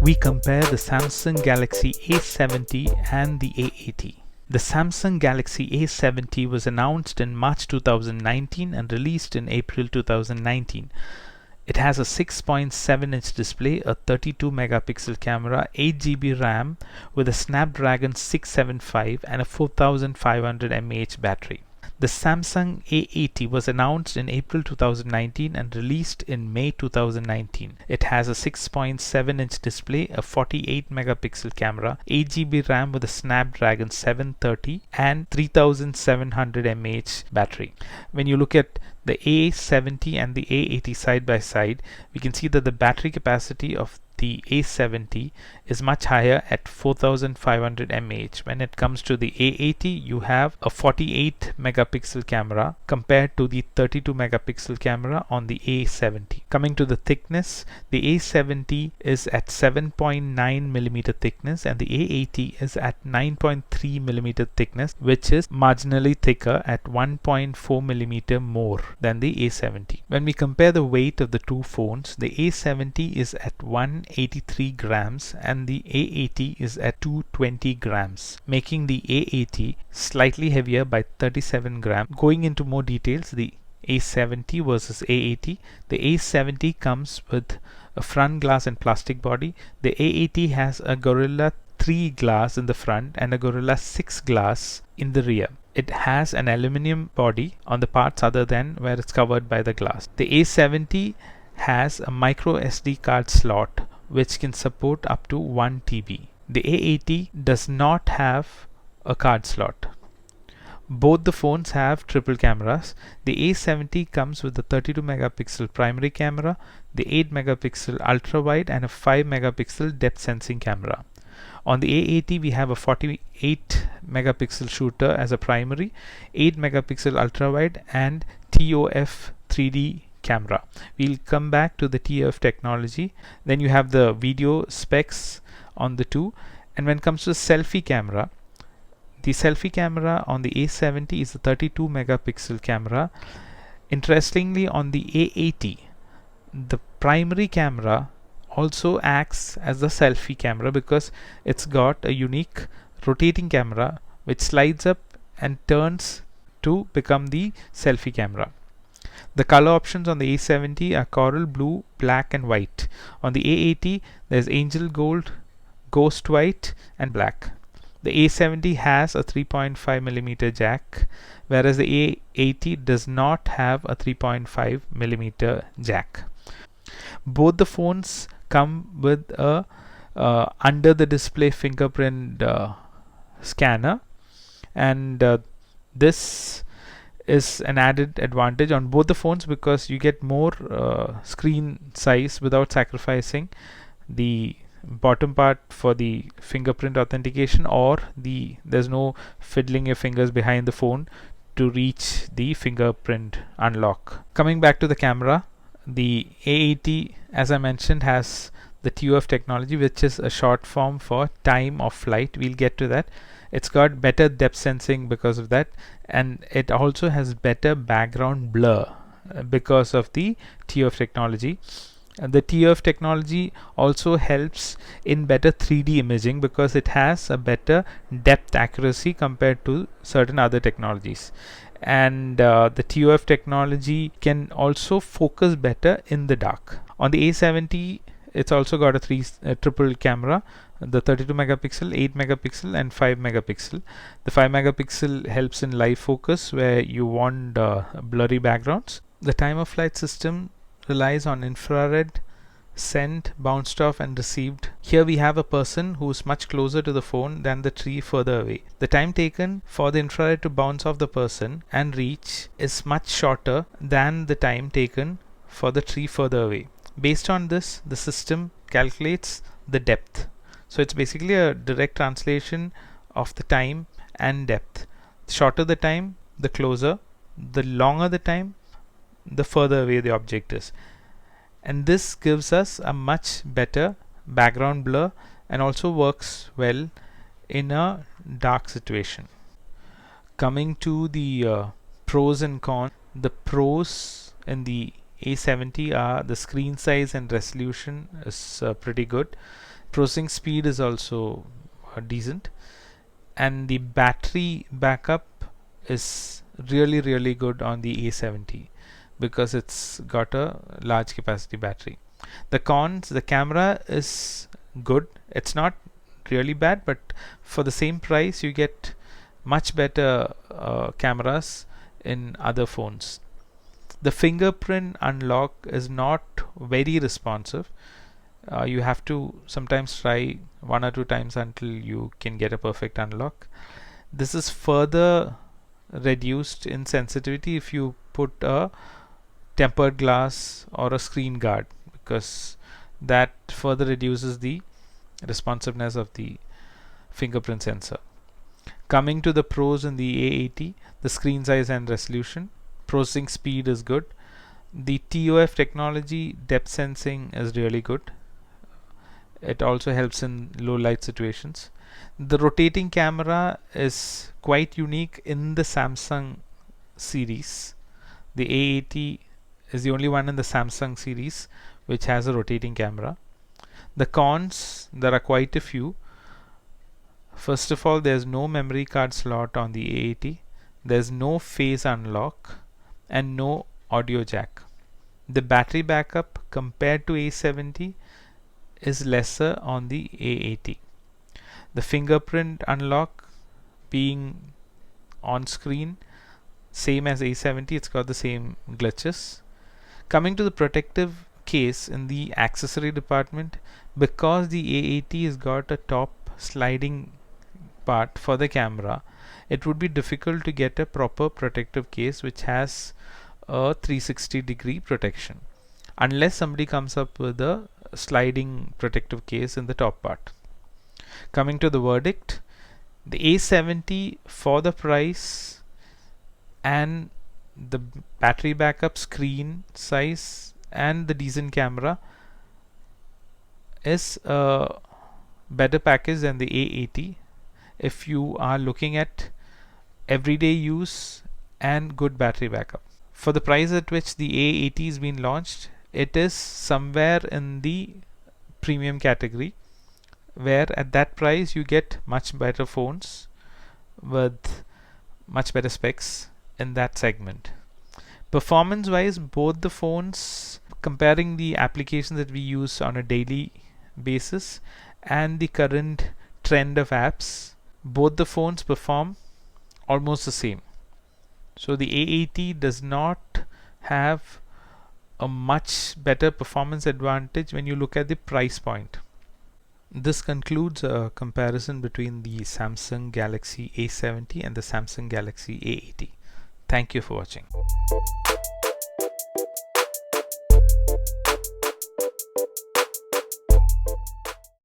We compare the Samsung Galaxy A70 and the A80. The Samsung Galaxy A70 was announced in March 2019 and released in April 2019. It has a 6.7-inch display, a 32 megapixel camera, 8 GB RAM with a Snapdragon 675 and a 4500 mAh battery. The Samsung A80 was announced in April 2019 and released in May 2019. It has a 6.7-inch display, a 48 megapixel camera, 8 GB RAM with a Snapdragon 730 and 3700 mAh battery. When you look at the A70 and the A80 side by side, we can see that the battery capacity of the A70 is much higher at 4500 mAh. When it comes to the A80, you have a 48 megapixel camera compared to the 32 megapixel camera on the A70. Coming to the thickness, the A70 is at 7.9 millimeter thickness and the A80 is at 9.3 millimeter thickness, which is marginally thicker at 1.4 millimeter more than the A70. When we compare the weight of the two phones, the A70 is at 183 grams and the A80 is at 220 grams, making the A80 slightly heavier by 37 grams. Going into more details, the A70 versus A80. The A70 comes with a front glass and plastic body. The A80 has a Gorilla 3 glass in the front and a Gorilla 6 glass in the rear. It has an aluminium body on the parts other than where it's covered by the glass. The A70 has a micro SD card slot which can support up to 1 TB. The A80 does not have a card slot. Both the phones have triple cameras. The A70 comes with a 32 megapixel primary camera, the 8 megapixel ultra wide and a 5 megapixel depth sensing camera. On the A80 we have a 48 megapixel shooter as a primary, 8 megapixel ultra wide and TOF 3D camera. We'll come back to the TOF technology. Then you have the video specs on the two, and when it comes to selfie camera, the selfie camera on the A70 is a 32 megapixel camera. Interestingly, on the A80 the primary camera also acts as the selfie camera because it's got a unique rotating camera which slides up and turns to become the selfie camera. The color options on the A70 are coral blue, black and white. On the A80 there's angel gold, ghost white and black. The A70 has a 3.5mm jack, whereas the A80 does not have a 3.5mm jack. Both the phones come with a under the display fingerprint scanner, and this is an added advantage on both the phones because you get more screen size without sacrificing the bottom part for the fingerprint authentication, or there's no fiddling your fingers behind the phone to reach the fingerprint unlock. Coming back to the camera, the A80, as I mentioned, has the TOF technology, which is a short form for time of flight. We'll get to that. It's got better depth sensing because of that, and it also has better background blur because of the TOF technology. The TOF technology also helps in better 3D imaging because it has a better depth accuracy compared to certain other technologies. And the TOF technology can also focus better in the dark. On the A70, it's also got a triple camera, the 32 megapixel, 8 megapixel and 5 megapixel. The 5 megapixel helps in live focus where you want blurry backgrounds. The time of flight system relies on infrared, sent, bounced off and received. Here we have a person who's much closer to the phone than the tree further away. The time taken for the infrared to bounce off the person and reach is much shorter than the time taken for the tree further away. Based on this, the system calculates the depth. So it's basically a direct translation of the time and depth. The shorter the time, the closer. The longer the time, the further away the object is. And this gives us a much better background blur and also works well in a dark situation. Coming to the pros and cons, the pros in the A70 are the screen size and resolution is pretty good. Processing speed is also decent, and the battery backup is really good on the A70 because it's got a large capacity battery. The cons: the camera is good, it's not really bad, but for the same price you get much better cameras in other phones. The fingerprint unlock is not very responsive. You have to sometimes try 1 or 2 times until you can get a perfect unlock. This is further reduced in sensitivity if you put a tempered glass or a screen guard, because that further reduces the responsiveness of the fingerprint sensor. Coming to the pros in the A80, the screen size and resolution. Processing speed is good. The TOF technology, depth sensing, is really good. It also helps in low light situations. The rotating camera is quite unique in the Samsung series. The A80 is the only one in the Samsung series which has a rotating camera. The cons, there are quite a few. First of all, there's no memory card slot on the A80. There's no phase unlock and no audio jack. The battery backup compared to A70 is lesser on the A80. The fingerprint unlock being on screen, same as A70, it's got the same glitches. Coming to the protective case in the accessory department, because the A80 has got a top sliding part for the camera, it would be difficult to get a proper protective case which has a 360-degree protection unless somebody comes up with a sliding protective case in the top part. Coming to the verdict, the A70 for the price and the battery backup, screen size and the decent camera is a better package than the A80 if you are looking at everyday use and good battery backup. For the price at which the A80 is being launched, it is somewhere in the premium category, where at that price you get much better phones with much better specs in that segment. Performance wise, both the phones, comparing the applications that we use on a daily basis and the current trend of apps, both the phones perform almost the same. So the A80 does not have a much better performance advantage when you look at the price point. This concludes a comparison between the Samsung Galaxy A70 and the Samsung Galaxy A80. Thank you for watching.